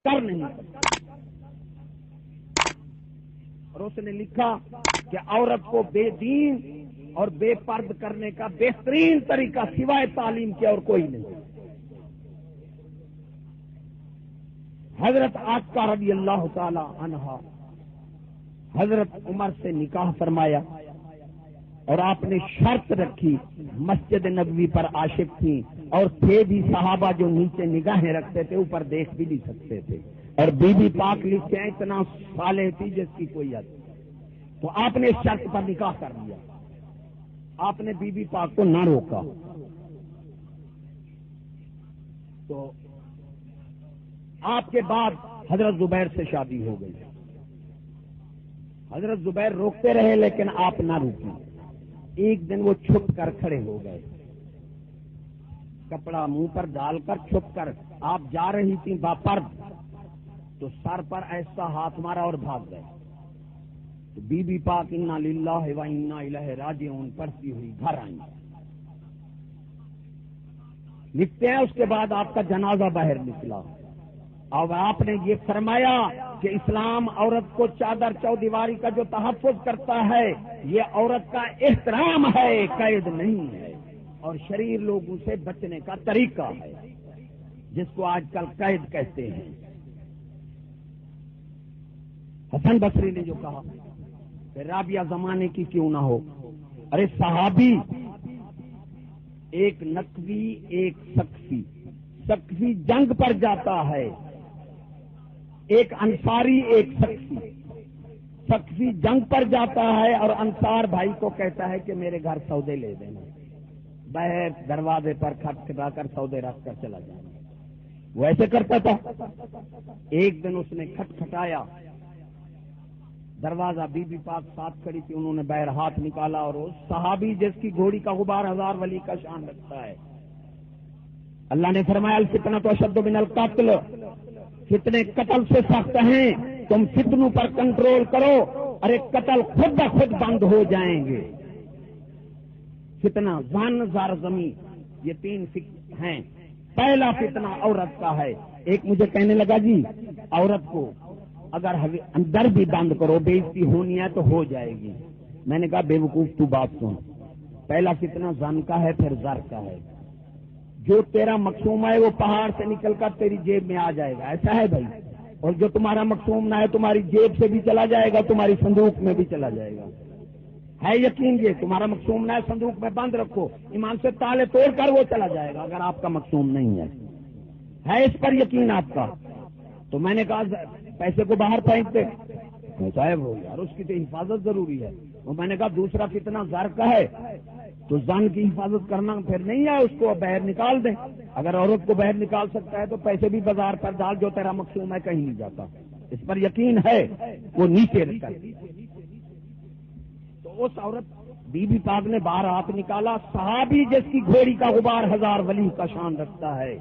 کر نہیں سکتی. اور اس نے لکھا کہ عورت کو بے دین اور بے پرد کرنے کا بہترین طریقہ سوائے تعلیم کے اور کوئی نہیں. حضرت عائشہ رضی اللہ تعالی عنہا حضرت عمر سے نکاح فرمایا اور آپ نے شرط رکھی. مسجد نبوی پر عاشق تھی اور تھے بھی صحابہ جو نیچے نگاہیں رکھتے تھے اوپر دیکھ بھی نہیں سکتے تھے. اور بی بی پاک لکھتے ہیں اتنا صالح تھی جس کی کوئی حد. تو آپ نے اس شرط پر نکاح کر لیا. آپ نے بی بی پاک کو نہ روکا. تو آپ کے بعد حضرت زبیر سے شادی ہو گئی. حضرت زبیر روکتے رہے لیکن آپ نہ روکی. ایک دن وہ چھپ کر کھڑے ہو گئے, کپڑا منہ پر ڈال کر چھپ کر. آپ جا رہی تھیں باپرد تو سر پر ایسا ہاتھ مارا اور بھاگ گئے. تو بی بی پاک انا للہ و انا الیہ راجعون پڑھتی ہوئی گھر آئیں. لکھتے ہیں اس کے بعد آپ کا جنازہ باہر نکلا. اب آپ نے یہ فرمایا کہ اسلام عورت کو چادر چودیواری کا جو تحفظ کرتا ہے یہ عورت کا احترام ہے, قید نہیں ہے. اور شریر لوگوں سے بچنے کا طریقہ ہے جس کو آج کل قید کہتے ہیں. حسن بصری نے جو کہا کہ رابعہ زمانے کی کیوں نہ ہو. ارے صحابی ایک نقوی ایک سقفی. سقفی جنگ پر جاتا ہے, ایک انصاری ایک سقفی. سقفی جنگ پر جاتا ہے اور انصار بھائی کو کہتا ہے کہ میرے گھر سودے لے دینا. باہر دروازے پر کھٹکھٹا کر سودے رکھ کر چلا جانا. وہ ایسے کرتا تھا. ایک دن اس نے کھٹکھٹایا دروازہ, بی بی پاک ساتھ کھڑی تھی. انہوں نے باہر ہاتھ نکالا اور اس صحابی جس کی گھوڑی کا غبار 1000 ولی کا شان رکھتا ہے. اللہ نے فرمایا الفتنۃ اشد من القتل, فتنے قتل سے سخت ہیں, تم فتنوں پر کنٹرول کرو. ارے قتل خود بخود بند ہو جائیں گے. فتنہ زن زار زمین یہ 3 ہیں. پہلا فتنہ عورت کا ہے. ایک مجھے کہنے لگا جی عورت کو اگر اندر بھی بند کرو بے عزتی ہونی ہے تو ہو جائے گی. میں نے کہا بے وقوف تو بات سن. پہلا فتنہ زن کا ہے پھر زر کا ہے. جو تیرا مقصوم ہے وہ پہاڑ سے نکل کر تیری جیب میں آ جائے گا, ایسا ہے بھائی. اور جو تمہارا مقصوم نہ ہے تمہاری جیب سے بھی چلا جائے گا, تمہاری صندوق میں بھی چلا جائے گا. ہے یقین یہ تمہارا مقصوم نہ ہے صندوق میں بند رکھو, ایمان سے تالے توڑ کر وہ چلا جائے گا اگر آپ کا مقصوم نہیں ہے اس پر یقین آپ کا. تو میں نے کہا پیسے کو باہر پھینک دے. صاحب ہو یار اس کی تو حفاظت ضروری ہے. اور میں نے کہا دوسرا فتنہ زر کا ہے تو زن کی حفاظت کرنا پھر نہیں ہے, اس کو باہر نکال دیں. اگر عورت کو باہر نکال سکتا ہے تو پیسے بھی بازار پر ڈال, جو تیرا مقصوم ہے کہیں نہیں جاتا. اس پر یقین ہے وہ نیچے رکھتا ہے. تو اس عورت بی بی پاک نے باہر ہاتھ نکالا. صحابی جس کی گھوڑی کا غبار 1000 ولی کا شان رکھتا ہے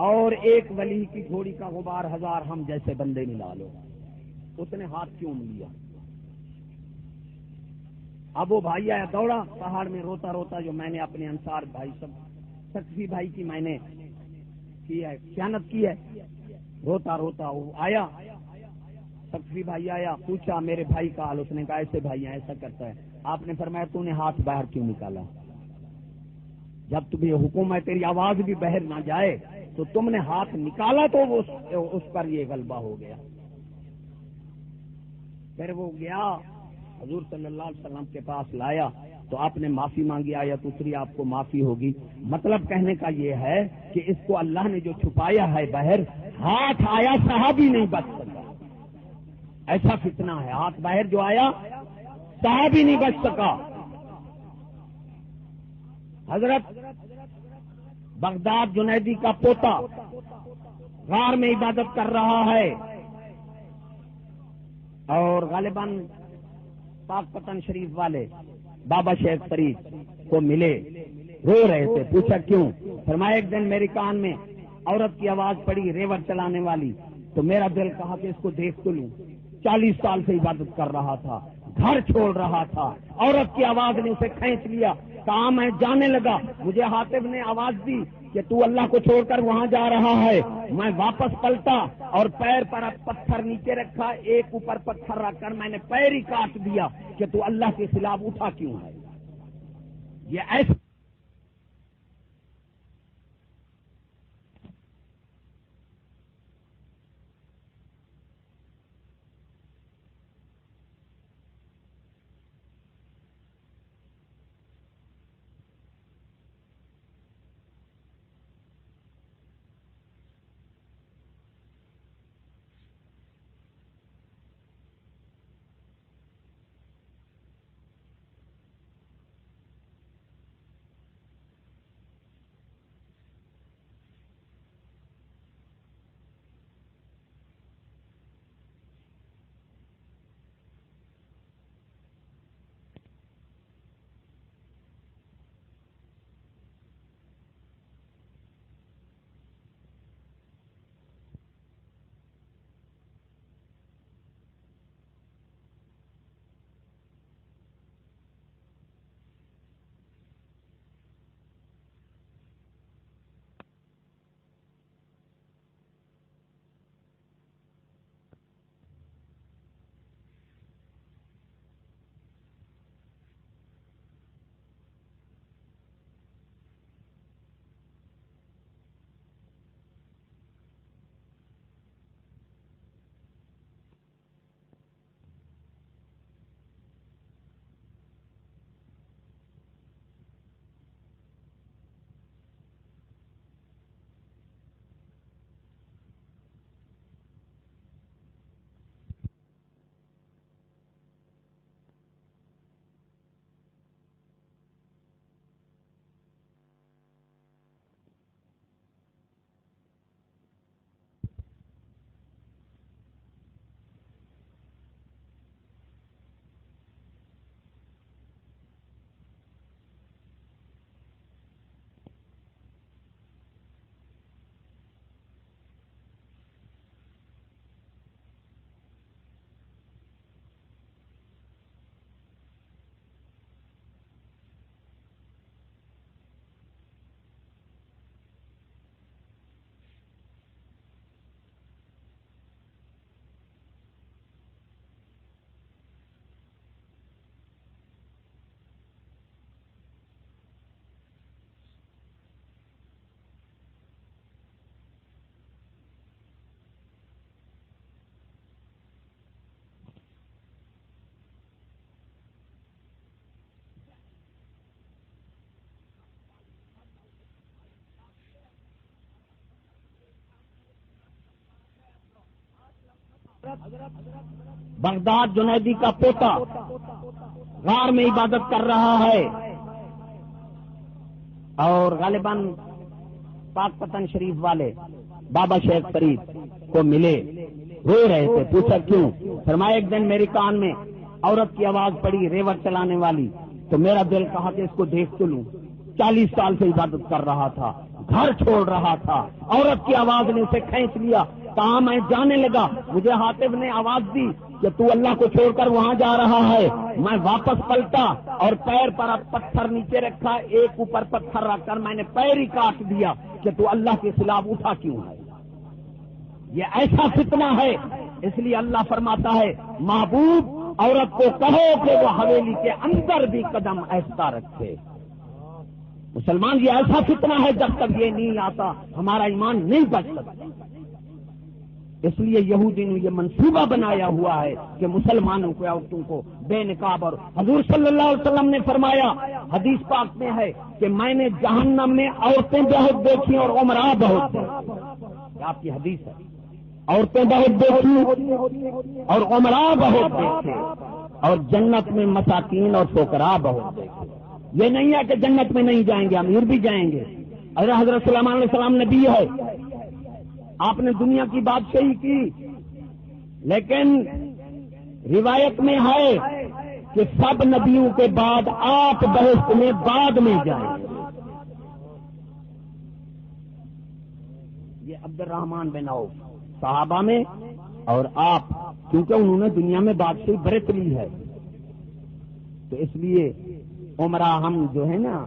اور ایک ولی کی گھوڑی کا غبار 1000 ہم جیسے بندے ملا لو. اس نے ہاتھ کیوں لیا؟ اب وہ بھائی آیا دوڑا پہاڑ میں روتا روتا, جو میں نے اپنے انصار بھائی سب سقفی بھائی کی میں نے کی ہے خیانت کی ہے. روتا روتا وہ آیا, سقفی بھائی آیا, پوچھا میرے بھائی کا حال. اس نے کہا ایسے بھائی ایسا کرتا ہے. آپ نے فرمایا تو نے ہاتھ باہر کیوں نکالا؟ جب تمہیں حکم ہے تیری آواز بھی باہر نہ جائے تو تم نے ہاتھ نکالا تو اس پر یہ غلبہ ہو گیا. پھر وہ گیا حضور صلی اللہ علیہ وسلم کے پاس لایا تو آپ نے معافی مانگی. آیت اتری آپ کو معافی ہوگی. مطلب کہنے کا یہ ہے کہ اس کو اللہ نے جو چھپایا ہے باہر, ہاتھ آیا صحابی نہیں بچ سکا. ایسا فتنہ ہے, ہاتھ باہر جو آیا صحابی نہیں بچ سکا. حضرت بغداد جنیدی کا پوتا غار میں عبادت کر رہا ہے اور غالباً پاک پتن شریف والے بابا شیخ فرید کو ملے, رو رہے تھے. پوچھا کیوں؟ فرمایا ایک دن میرے کان میں عورت کی آواز پڑی ریور چلانے والی, تو میرا دل کہا کہ اس کو دیکھ تو لوں. 40 سال سے عبادت کر رہا تھا, گھر چھوڑ رہا تھا, عورت کی آواز نے اسے کھینچ لیا. کہا میں جانے لگا. مجھے حاطب نے آواز دی کہ تو اللہ کو چھوڑ کر وہاں جا رہا ہے، میں واپس پلٹا اور پیر پر پتھر نیچے رکھا، ایک اوپر پتھر رکھ کر میں نے پیر ہی کاٹ دیا کہ تو اللہ کے خلاف اٹھا کیوں ہے؟ یہ ایسا بغداد جنیدی کا پوتا غار میں عبادت کر رہا ہے اور غالباً پاک پتن شریف والے بابا شیخ فرید کو ملے، رو رہے تھے، پوچھا کیوں؟ فرمایا ایک دن میری کان میں عورت کی آواز پڑی، ریوڑ چلانے والی، تو میرا دل کہا کہ اس کو دیکھ تو لوں۔ 40 سال سے عبادت کر رہا تھا، گھر چھوڑ رہا تھا، عورت کی آواز نے اسے کھینچ لیا، کہاں میں جانے لگا، مجھے حاطب نے آواز دی کہ تو اللہ کو چھوڑ کر وہاں جا رہا ہے، میں واپس پلٹا اور پیر پر پتھر نیچے رکھا، ایک اوپر پتھر رکھ کر میں نے پیر ہی کاٹ دیا کہ تو اللہ کے خلاف اٹھا کیوں ہے؟ یہ ایسا فتنہ ہے، اس لیے اللہ فرماتا ہے محبوب عورت کو کہو کہ وہ حویلی کے اندر بھی قدم ایسا رکھے۔ مسلمان یہ ایسا فتنہ ہے، جب تک یہ نہیں آتا ہمارا ایمان نہیں بچ سکتا۔ اس لیے یہودی نے یہ منصوبہ بنایا ہوا ہے کہ مسلمانوں کو عورتوں کو بے نقاب، اور حضور صلی اللہ علیہ وسلم نے فرمایا حدیث پاک میں ہے کہ میں نے جہنم میں عورتیں بہت دیکھی اور عمراء بہت دیکھی، آپ کی حدیث ہے، عورتیں بہت دیکھی اور عمراء بہت دیکھے، اور جنت میں مساکین اور فقراء بہت دیکھے۔ یہ نہیں ہے کہ جنت میں نہیں جائیں گے، امیر بھی جائیں گے۔ حضرت سلیمان علیہ السلام نبی ہے، آپ نے دنیا کی بادشاہی کی، لیکن روایت میں ہے کہ سب نبیوں کے بعد آپ بہشت میں بعد میں جائیں۔ یہ عبد الرحمن بن عوف صحابہ میں، اور آپ کیونکہ انہوں نے دنیا میں بادشاہی برت لی ہے، تو اس لیے عمرہ ہم جو ہے نا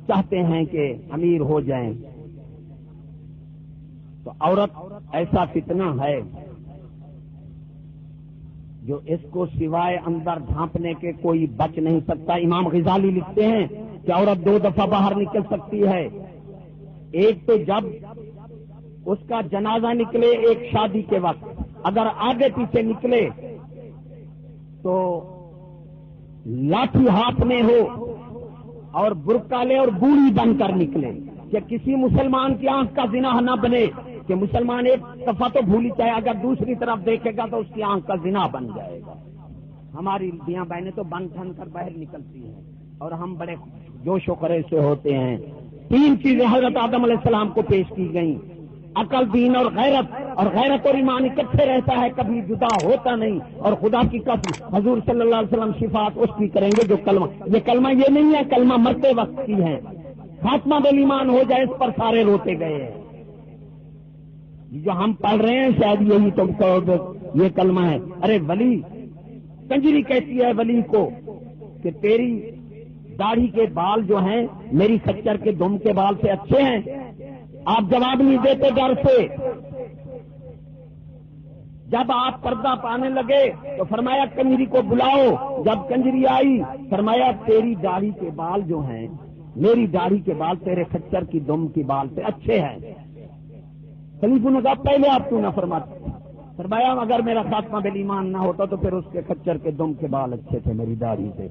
چاہتے ہیں کہ امیر ہو جائیں، تو عورت ایسا فتنہ ہے جو اس کو سوائے اندر ڈھانپنے کے کوئی بچ نہیں سکتا. امام غزالی لکھتے ہیں کہ عورت 2 دفعہ باہر نکل سکتی ہے. ایک تو جب اس کا جنازہ نکلے ایک شادی کے وقت، اگر آگے پیچھے نکلے تو لاٹھی ہاتھ میں ہو اور برقع لے اور بوڑھی بن کر نکلے، کہ کسی مسلمان کی آنکھ کا زنا نہ بنے کہ مسلمان ایک دفعہ تو بھولی چاہے اگر دوسری طرف دیکھے گا تو اس کی آنکھ کا زنا بن جائے گا. ہماری دیاں بہنیں تو بن ٹھن کر باہر نکلتی ہیں اور ہم بڑے جوش و خروش سے ہوتے ہیں. 3 چیزیں حضرت آدم علیہ السلام کو پیش کی گئیں: عقل، دین اور غیرت. اور غیرت اور ایمان اکٹھے رہتا ہے، کبھی جدا ہوتا نہیں. اور خدا کی قسم حضور صلی اللہ علیہ وسلم شفاعت اس کی کریں گے جو کلمہ یہ نہیں ہے کلمہ مرتے وقت کی ہے. خاتمہ بالایمان ہو جائے اس پر سارے روتے گئے ہیں. جو ہم پڑھ رہے ہیں شاید یہی تم کو یہ کلمہ ہے. ارے ولی کنجری کہتی ہے ولی کو کہ تیری داڑھی کے بال جو ہیں میری خچر کے دم کے بال سے اچھے ہیں. آپ جواب نہیں دیتے ڈر سے. جب آپ پردہ پانے لگے تو فرمایا کنجری کو بلاؤ. جب کنجری آئی فرمایا تیری داڑھی کے بال جو ہیں میری داڑھی کے بال تیرے خچر کی دم کی بال سے اچھے ہیں. خلیفہ نے کہا پہلے آپ کیوں نہ فرماتے؟ فرمایا اگر میرا خاتمہ بالایمان نہ ہوتا تو پھر اس کے خچر کے دم کے بال اچھے تھے میری داڑھی سے.